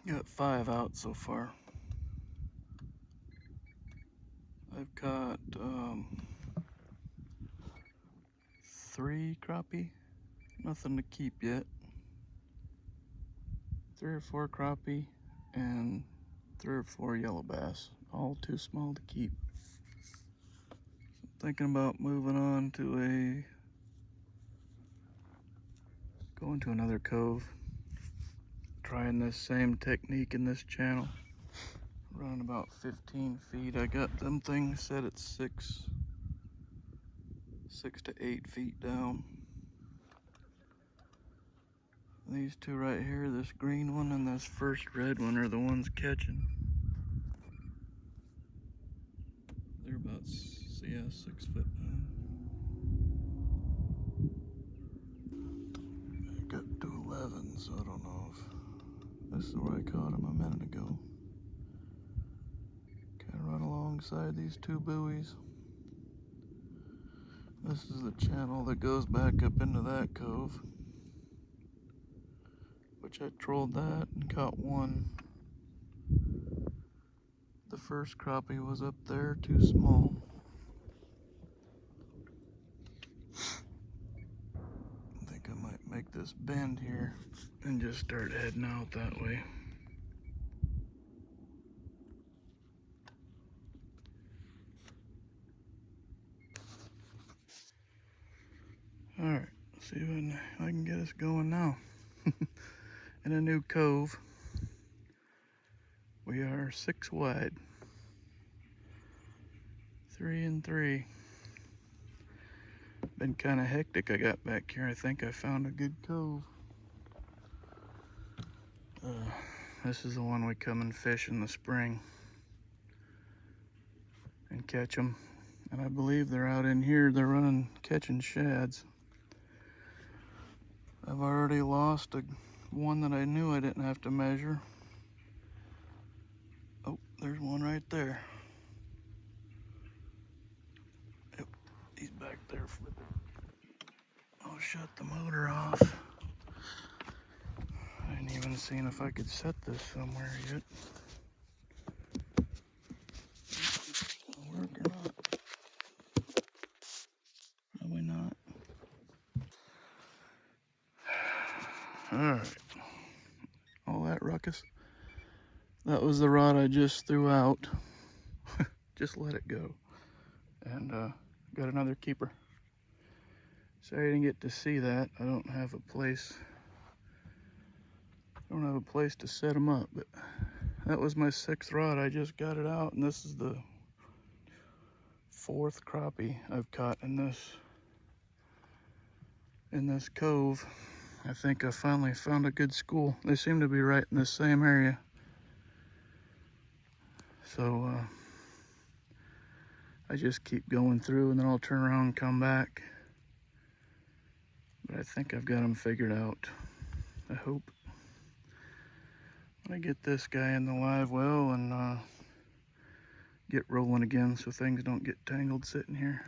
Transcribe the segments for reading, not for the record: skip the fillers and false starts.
Got 5 out so far. I've caught 3 crappie, nothing to keep yet. 3 or 4 crappie and 3 or 4 yellow bass, all too small to keep. So I'm thinking about moving on to going to another cove, trying this same technique in this channel. Running about 15 feet. I got them things set at 6 to 8 feet down. These two right here, this green one and this first red one, are the ones catching. They're about, yeah, 6 foot down. I got to 11, so I don't know if this is where I caught them a minute ago. Kind of run alongside these 2 buoys. This is the channel that goes back up into that cove, which I trolled that and caught 1. The first crappie was up there, too small. I think I might make this bend here and just start heading out that way. Alright, see if I can get us going now. In a new cove. We are 6 wide. 3 and 3. Been kind of hectic. I got back here. I think I found a good cove. This is the one we come and fish in the spring and catch them. And I believe they're out in here. They're catching shads. I've already lost one that I knew I didn't have to measure. Oh, there's one right there. Yep, he's back there flipping. I'll shut the motor off. I ain't even seen if I could set this somewhere yet. It'll work or not. Probably not. Alright. All that ruckus. That was the rod I just threw out. Just let it go. And got another keeper. Sorry I didn't get to see that. I don't have a place to set them up, but that was my 6th rod. I just got it out, and this is the 4th crappie I've caught in this cove. I think I finally found a good school. They seem to be right in the same area. So I just keep going through, and then I'll turn around and come back. But I think I've got them figured out. I hope. I get this guy in the live well and get rolling again so things don't get tangled sitting here.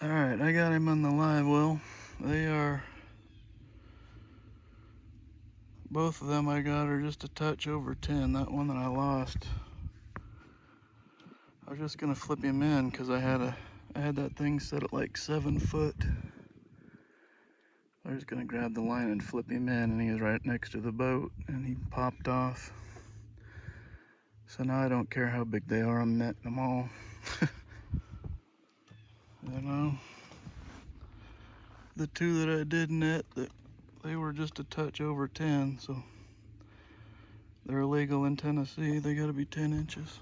Alright, I got him in the live well. They are, both of them I got are just a touch over 10. That one that I lost, I was just gonna flip him in because I had that thing set at like 7 foot. I was gonna grab the line and flip him in, and he was right next to the boat, and he popped off. So now I don't care how big they are, I'm netting them all. You know, the 2 that I did net, they were just a touch over 10, so they're illegal in Tennessee. They gotta be 10 inches.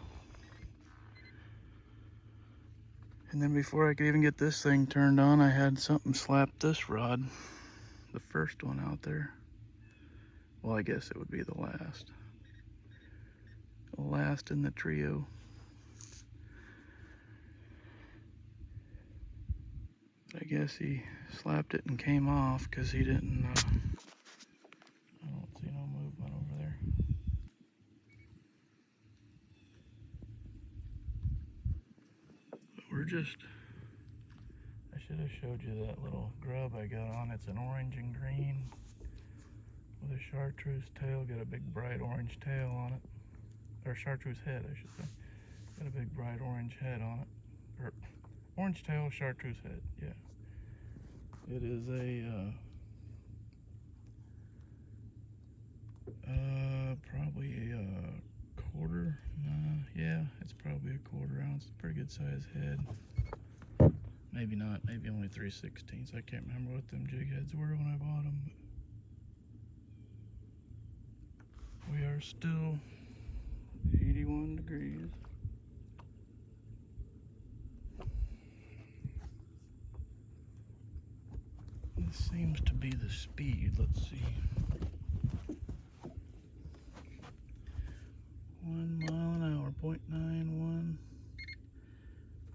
And then before I could even get this thing turned on, I had something slap this rod, the first one out there. Well, I guess it would be the last. The last in the trio. I guess he slapped it and came off because he didn't, I don't see no movement over there. But we're just, I should have showed you that little grub I got on. It's an orange and green. with a chartreuse tail, got a big bright orange tail on it. Or chartreuse head, I should say. Got a big bright orange head on it. Or orange tail, chartreuse head, yeah. It is a probably a quarter. Yeah, it's probably a quarter ounce. Pretty good size head. Maybe not. Maybe only 3/16. I can't remember what them jig heads were when I bought them. But we are still 81 degrees. This seems to be the speed. Let's see. 1 mile an hour, 0.91.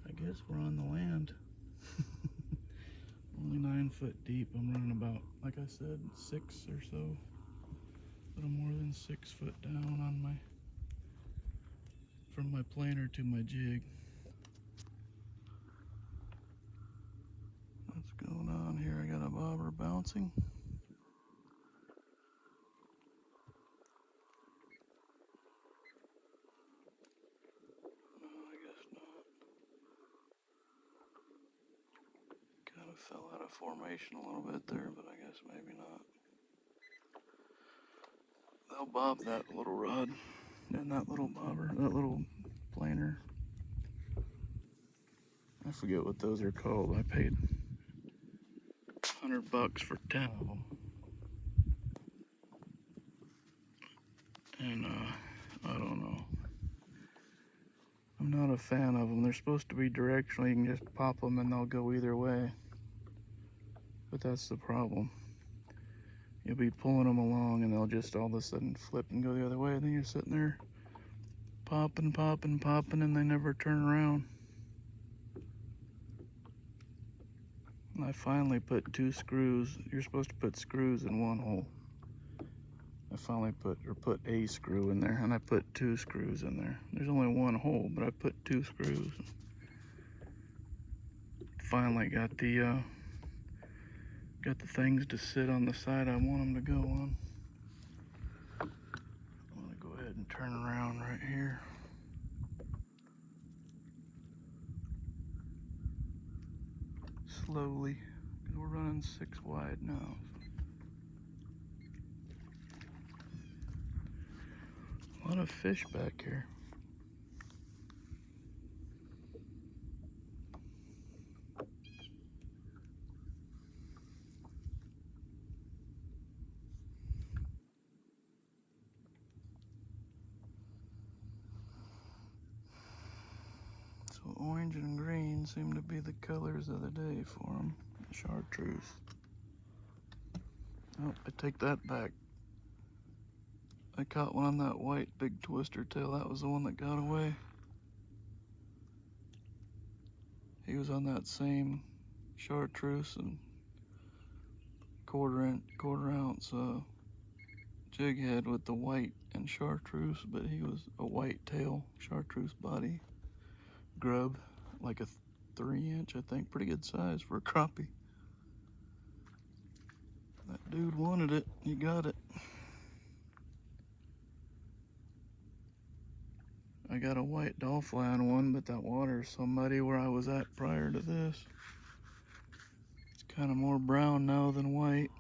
I guess we're on the land. Only 9 foot deep. I'm running about, like I said, 6 or so. A little more than 6 foot down on my, from my planer to my jig. What's going on here? I got a bobber bouncing. I guess not. Kind of fell out of formation a little bit there, but I guess maybe not. They'll bob that little rod and that little bobber, that little planer. I forget what those are called. I paid $100 for 10 of them. And I don't know. I'm not a fan of them. They're supposed to be directional. You can just pop them and they'll go either way. But that's the problem. You'll be pulling them along and they'll just all of a sudden flip and go the other way. And then you're sitting there popping, popping, popping, and they never turn around. And I finally put 2 screws. You're supposed to put screws in one hole. I finally put a screw in there, and I put 2 screws in there. There's only one hole, but I put 2 screws. Finally got the things to sit on the side I want them to go on. I'm gonna go ahead and turn around right here. Slowly, because we're running 6 wide now. A lot of fish back here. So orange and green seem to be the colors of the day for them. Chartreuse. Oh, I take that back. I caught one on that white big twister tail. That was the one that got away. He was on that same chartreuse and quarter ounce jig head with the white and chartreuse, but he was a white tail chartreuse body grub, like a 3-inch, I think. Pretty good size for a crappie. That dude wanted it. He got it. I got a white dolphin one, but that water's so muddy where I was at prior to this. It's kind of more brown now than white.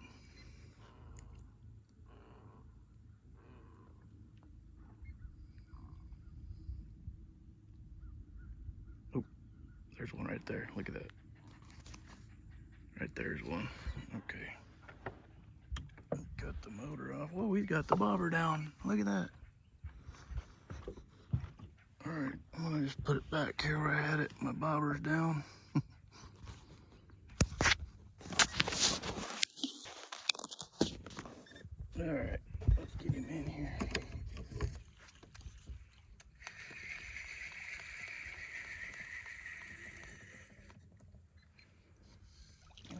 Oh, there's one right there. Look at that. Right there's one. Okay. Cut the motor off. Whoa, he's got the bobber down. Look at that. Alright, I'm gonna just put it back here where I had it. My bobber's down. Alright, let's get him in here.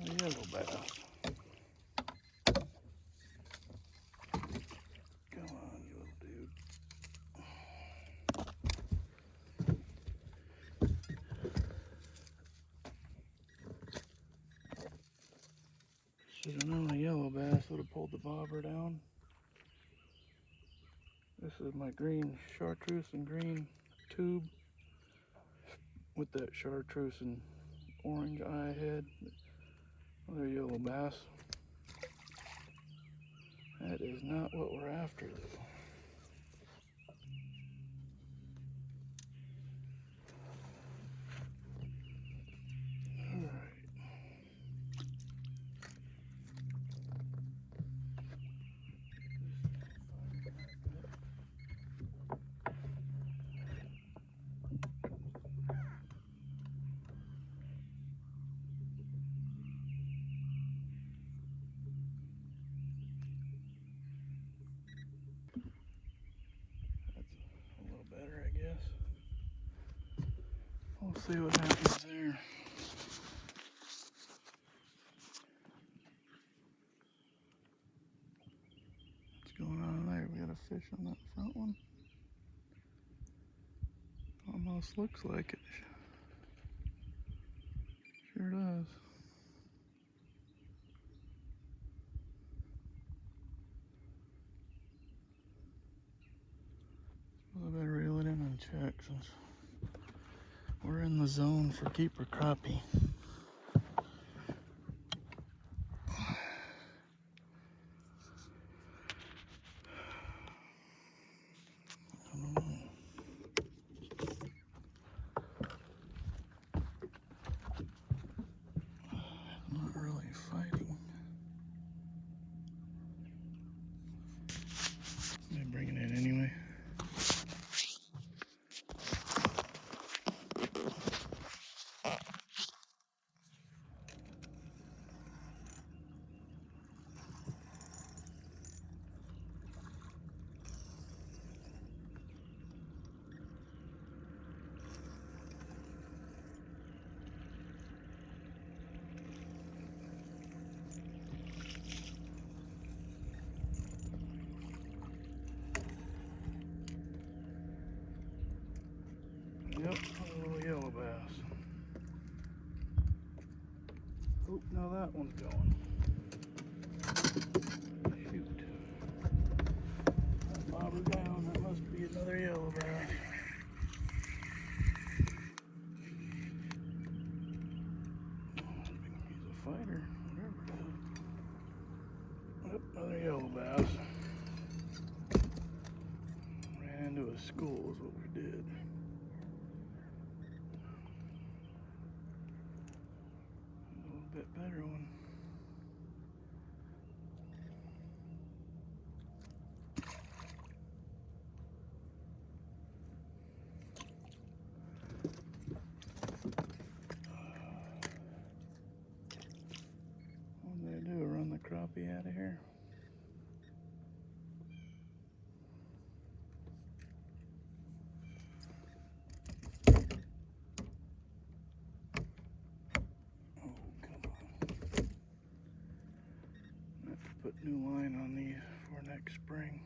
A yellow bass. Come on, you little dude. Should have known a yellow bass would have pulled the bobber down. This is my green chartreuse and green tube with that chartreuse and orange eye head. Another yellow bass. That is not what we're after though. A little better, I guess. We'll see what happens there. What's going on there? We got a fish on that front one. Almost looks like it. Sure does. I better reel it in and check since we're in the zone for keeper crappie. Not really fighting. I'm bringing it anyway. Yep, a little yellow bass. Oh, now that one's going. Shoot. That bobber down, that must be another yellow bass. He's a fighter, whatever it is. Yep, another yellow bass. Ran into a school is what we did. A little bit better one. What did I do? Run the crappie out of here? Put new line on these for next spring.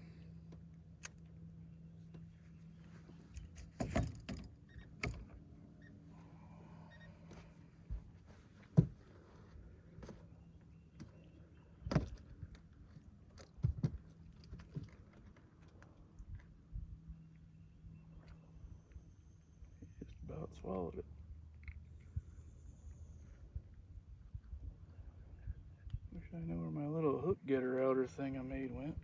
Just about swallowed it. Wish I knew where my little hook getter outer thing I made went.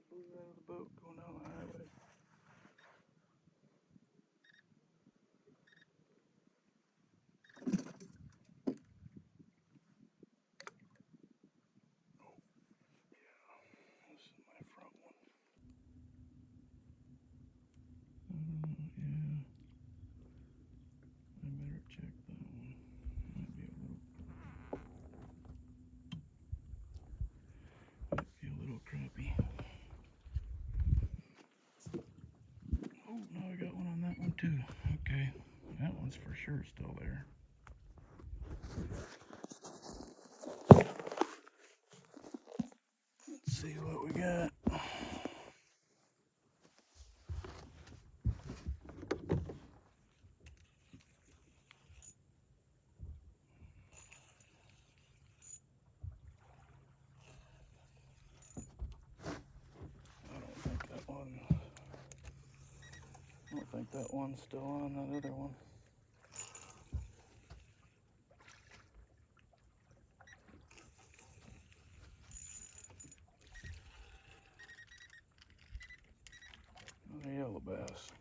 Blew out of the boat going down the highway. This is my front one. Yeah. I better check that one. Might be a little crappie. too. Okay, that one's for sure still there. Let's see what we got. I don't think that one's still on that other one. A yellow bass.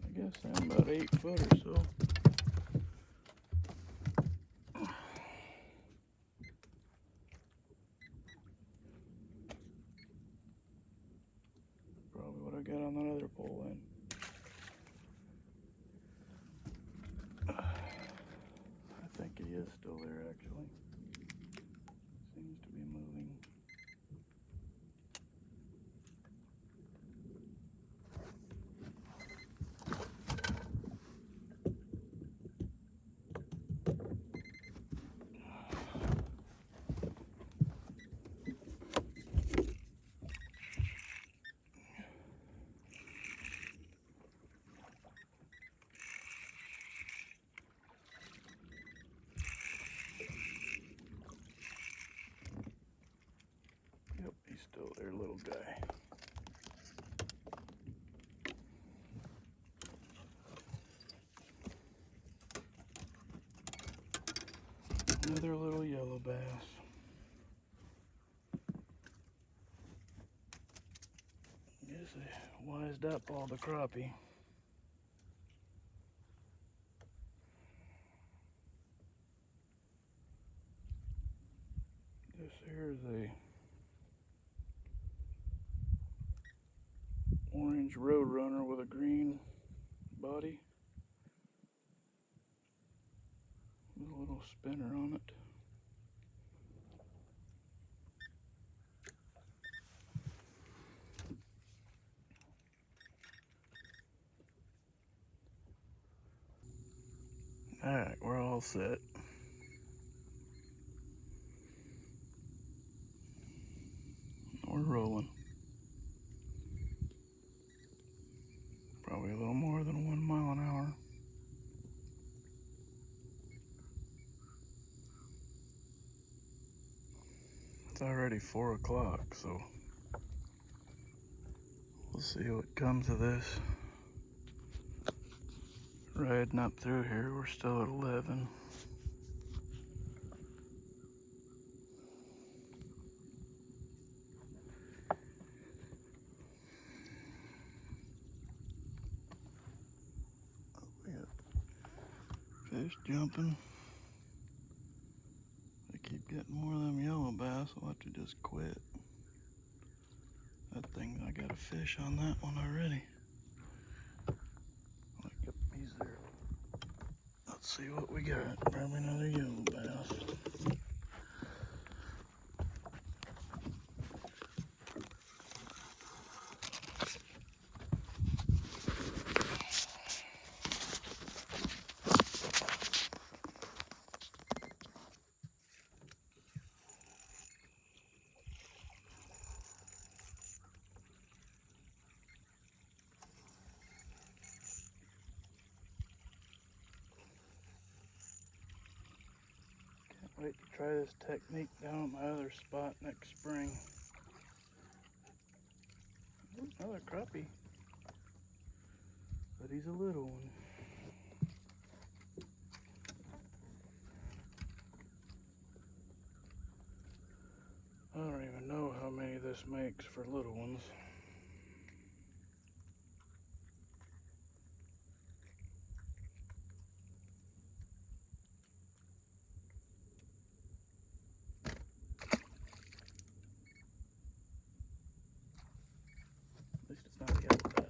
I guess I'm about 8 foot or so. Probably what I got on that other pole then. I think he is still there actually. Seems to be moving. Yep, he's still there, little guy. Another little yellow bass. Guess I wised up all the crappie. This here is a orange roadrunner with a green body. With a little spinner on it. Alright, we're all set. We're rolling. Probably a little more than 1 mile an hour. It's already 4 o'clock, so we'll see what comes of this. Riding up through here, we're still at 11. We got fish jumping. They keep getting more of them yellow bass, I'll have to just quit. That thing, I got a fish on that one already. Yep, he's there. Let's see what we got. Probably another yellow bass. Wait to try this technique down at my other spot next spring. Another crappie, but he's a little one. I don't even know how many this makes for little ones. At least it's not a yellow bass.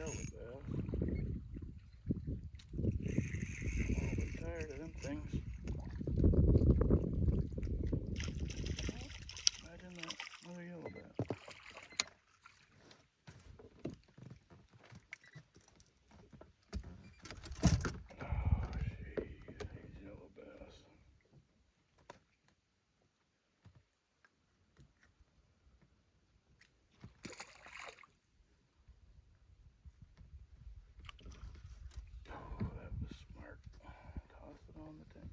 yellow bass. I'm all but tired of them things. Imagine that, another yellow bass. Oh, gee, these yellow bass. Oh, that was smart. Toss it on the tank.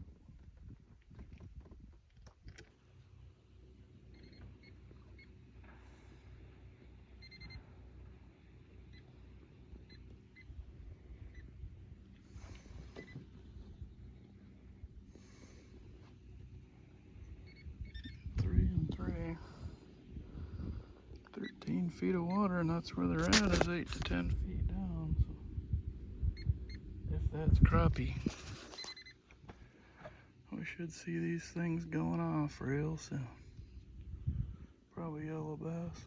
Three and three. 13 feet of water, and that's where they're at, is 8 to 10 feet down. So if that's crappie, we should see these things going off real soon. Probably yellow bass.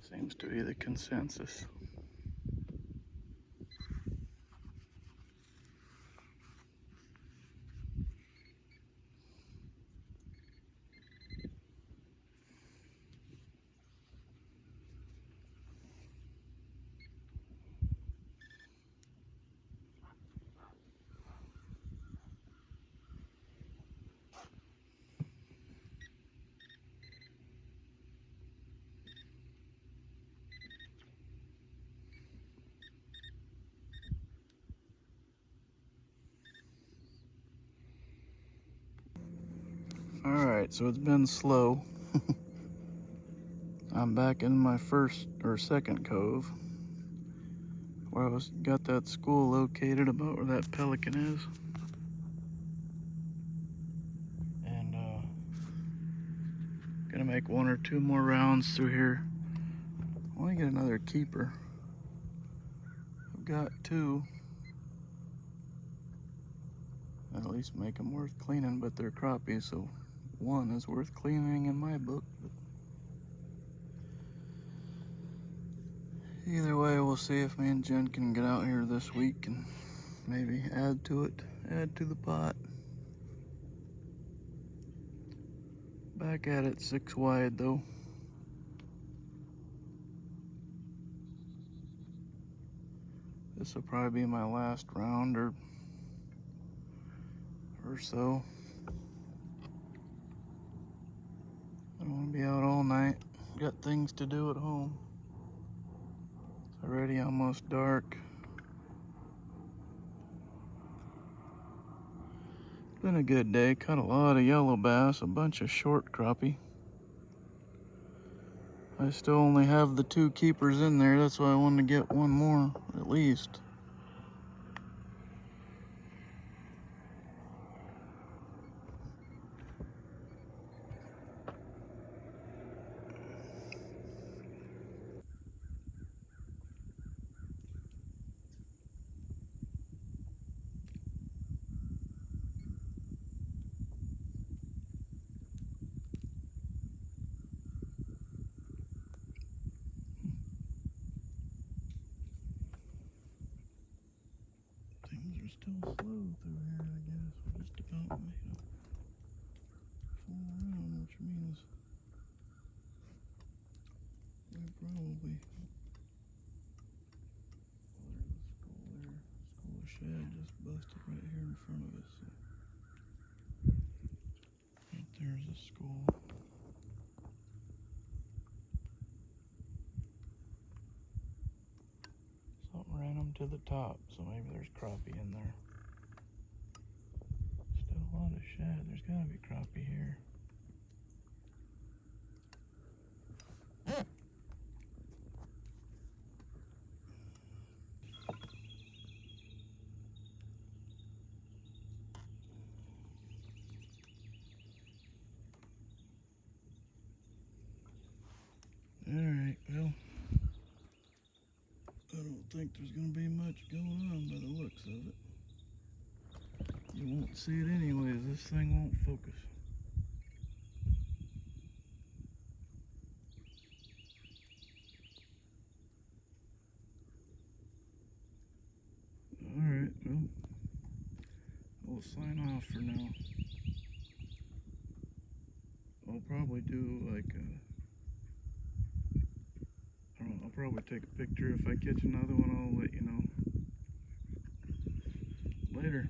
Seems to be the consensus. Alright, so it's been slow. I'm back in my first or second cove where I got that school located about where that pelican is. And gonna make 1 or 2 more rounds through here. I want to get another keeper. I've got 2. At least make them worth cleaning, but they're crappie, so 1 is worth cleaning in my book. But either way, we'll see if me and Jen can get out here this week and maybe add to it, add to the pot. Back at it 6 wide though. This will probably be my last round or so. I don't want to be out all night. Got things to do at home. It's already almost dark. It's been a good day. Caught a lot of yellow bass, a bunch of short crappie. I still only have the 2 keepers in there. That's why I wanted to get 1 more at least. Things are still slow through here, I guess. We just about made a full round, which means we probably... School of shad just busted right here in front of us. So. Right there's a school. Something ran them to the top, so maybe there's crappie in there. Still a lot of shad. There's gotta be crappie here. Alright, well, I don't think there's gonna be much going on by the looks of it. You won't see it anyways, this thing won't focus. sign off for now. I'll probably do like I don't know, I'll probably take a picture. If I catch another one, I'll let you know. Later.